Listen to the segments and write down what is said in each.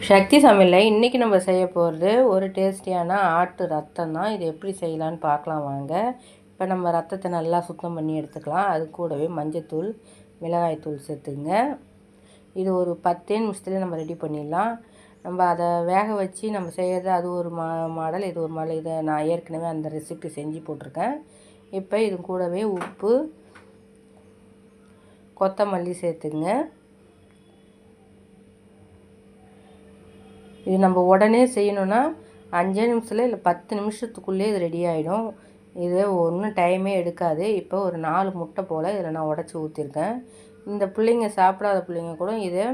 சக்தி சமையலில் இன்றைக்கி நம்ம செய்ய போகிறது ஒரு டேஸ்டியான ஆட்டு ரத்தம் தான். இது எப்படி செய்யலான்னு பார்க்கலாம் வாங்க. இப்போ நம்ம ரத்தத்தை நல்லா சுத்தம் பண்ணி எடுத்துக்கலாம். அது கூடவே மஞ்சத்தூள், மிளகாய்த்தூள் சேர்த்துங்க. இது ஒரு 10 நிமிஷத்துலேயே நம்ம ரெடி பண்ணிடலாம். நம்ம அதை வேக வச்சு நம்ம செய்கிறது அது ஒரு மாடல், இது ஒரு மாடல். இதை நான் ஏற்கனவே அந்த ரெசிபி செஞ்சு போட்டிருக்கேன். இப்போ இது கூடவே உப்பு, கொத்தமல்லி சேர்த்துங்க. இது நம்ம உடனே செய்யணுன்னா 5 நிமிஷத்தில் இல்லை 10 நிமிஷத்துக்குள்ளே இது ரெடி ஆகிடும். இது ஒன்றும் டைமே எடுக்காது. இப்போ ஒரு 4 முட்டை போல் இதில் நான் உடச்சி ஊற்றிருக்கேன். இந்த பிள்ளைங்க சாப்பிடாத பிள்ளைங்க கூட இதை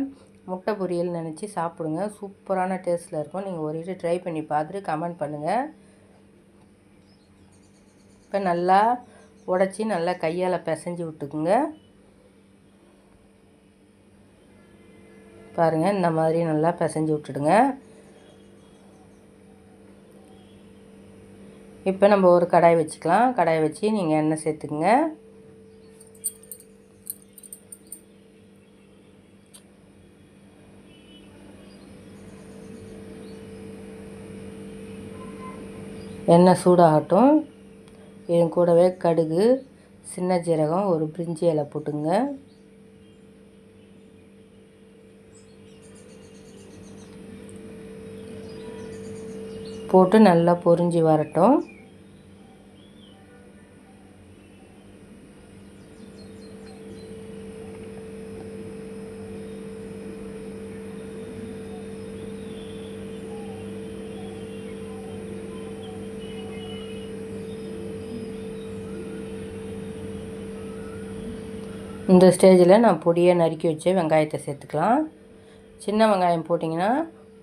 முட்டை பொரியல் நினச்சி சாப்பிடுங்க. சூப்பரான டேஸ்ட்டில் இருக்கும். நீங்கள் ஒரு இது ட்ரை பண்ணி பார்த்துட்டு கமெண்ட் பண்ணுங்கள். இப்போ நல்லா உடச்சி நல்லா கையால் பிசைஞ்சு விட்டுக்குங்க. பாருங்கள், இந்த மாதிரி நல்லா பிசைஞ்சு விட்டுடுங்க. இப்போ நம்ம ஒரு கடாய் வச்சுக்கலாம். கடாய் வச்சு நீங்கள் எண்ணெய் சேர்த்துக்குங்க. எண்ணெய் சூடாகட்டும். இது கூடவே கடுகு, சின்ன ஜீரகம், ஒரு பிரிஞ்சி இலை போட்டுங்க. போட்டு நல்லா பொரிஞ்சு வரட்டும். இந்த ஸ்டேஜில் நான் பொடியை நறுக்கி வச்சு வெங்காயத்தை சேர்த்துக்கலாம். சின்ன வெங்காயம் போட்டிங்கன்னா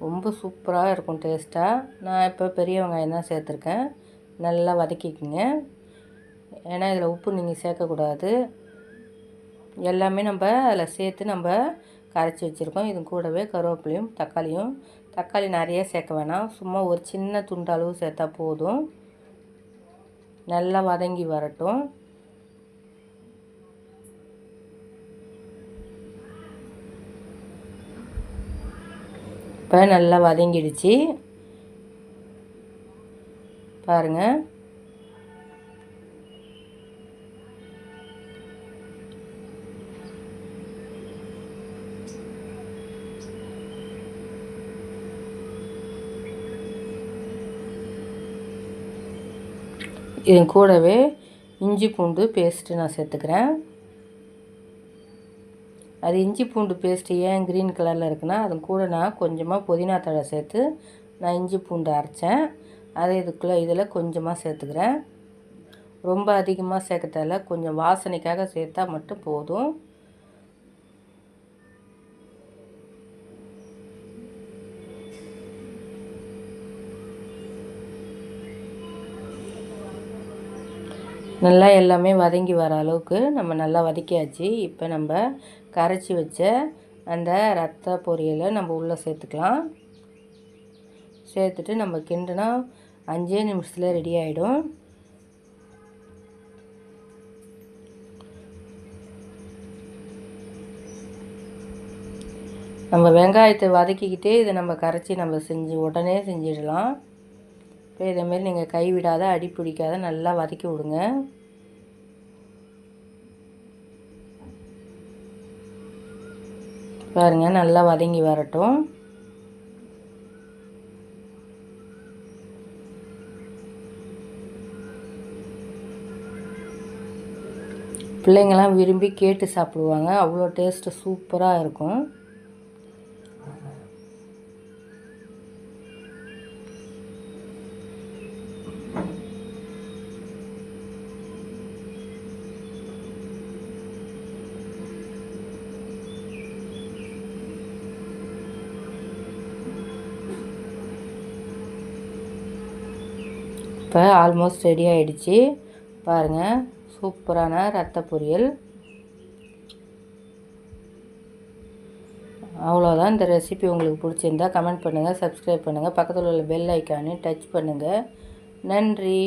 ரொம்ப சூப்பராக இருக்கும் டேஸ்ட்டாக. நான் இப்போ பெரிய வெங்காயம் தான் சேர்த்துருக்கேன். நல்லா வதக்கிக்குங்க. ஏன்னா இதில் உப்பு நீங்கள் சேர்க்கக்கூடாது. எல்லாமே நம்ம அதில் சேர்த்து நம்ம கரைச்சி வச்சுருக்கோம். இது கூடவே கருவேப்பிலையும் தக்காளியும். தக்காளி நிறைய சேர்க்க வேணாம், சும்மா ஒரு சின்ன துண்டு அளவு சேர்த்தா போதும். நல்லா வதங்கி வரட்டும். இப்போ நல்லா வதங்கிடுச்சு பாருங்கள். இது கூடவே இஞ்சி பூண்டு பேஸ்ட்டு நான் சேர்த்துக்கிறேன். அது இஞ்சி பூண்டு பேஸ்ட்டு ஏன் க்ரீன் கலரில் இருக்குன்னா, அது கூட நான் கொஞ்சமாக புதினா தழை சேர்த்து நான் இஞ்சி பூண்டு அரைச்சேன். அதை இதில் கொஞ்சமாக சேர்த்துக்கிறேன். ரொம்ப அதிகமாக சேர்க்க தேவையில்ல, கொஞ்சம் வாசனைக்காக சேர்த்தா மட்டும் போதும். நல்லா எல்லாமே வதங்கி வர அளவுக்கு நம்ம நல்லா வதக்கியாச்சு. இப்போ நம்ம கரைச்சி வச்ச அந்த ரத்த பொரியலை நம்ம உள்ளே சேர்த்துக்கலாம். சேர்த்துட்டு நம்ம கிண்டுனா 5 நிமிஷத்தில் ரெடி ஆகிடும். நம்ம வெங்காயத்தை வதக்கிக்கிட்டே இதை நம்ம கரைச்சி நம்ம உடனே செஞ்சிடலாம். இப்போ இதேமாரி நீங்கள் கைவிடாத அடி பிடிக்காத நல்லா வதக்கி விடுங்க. பாருங்கள், நல்லா வதங்கி வரட்டும். பிள்ளைங்கள்லாம் விரும்பி கேட்டு சாப்பிடுவாங்க. அவ்வளோ டேஸ்ட்டு சூப்பராக இருக்கும். இப்போ ஆல்மோஸ்ட் ரெடி ஆகிடுச்சு பாருங்கள். சூப்பரான ரத்த பொரியல். அவ்வளோதான். இந்த ரெசிபி உங்களுக்கு பிடிச்சிருந்தா கமெண்ட் பண்ணுங்கள், சப்ஸ்கிரைப் பண்ணுங்கள், பக்கத்தில் உள்ள பெல் ஐக்கானு டச் பண்ணுங்கள். நன்றி.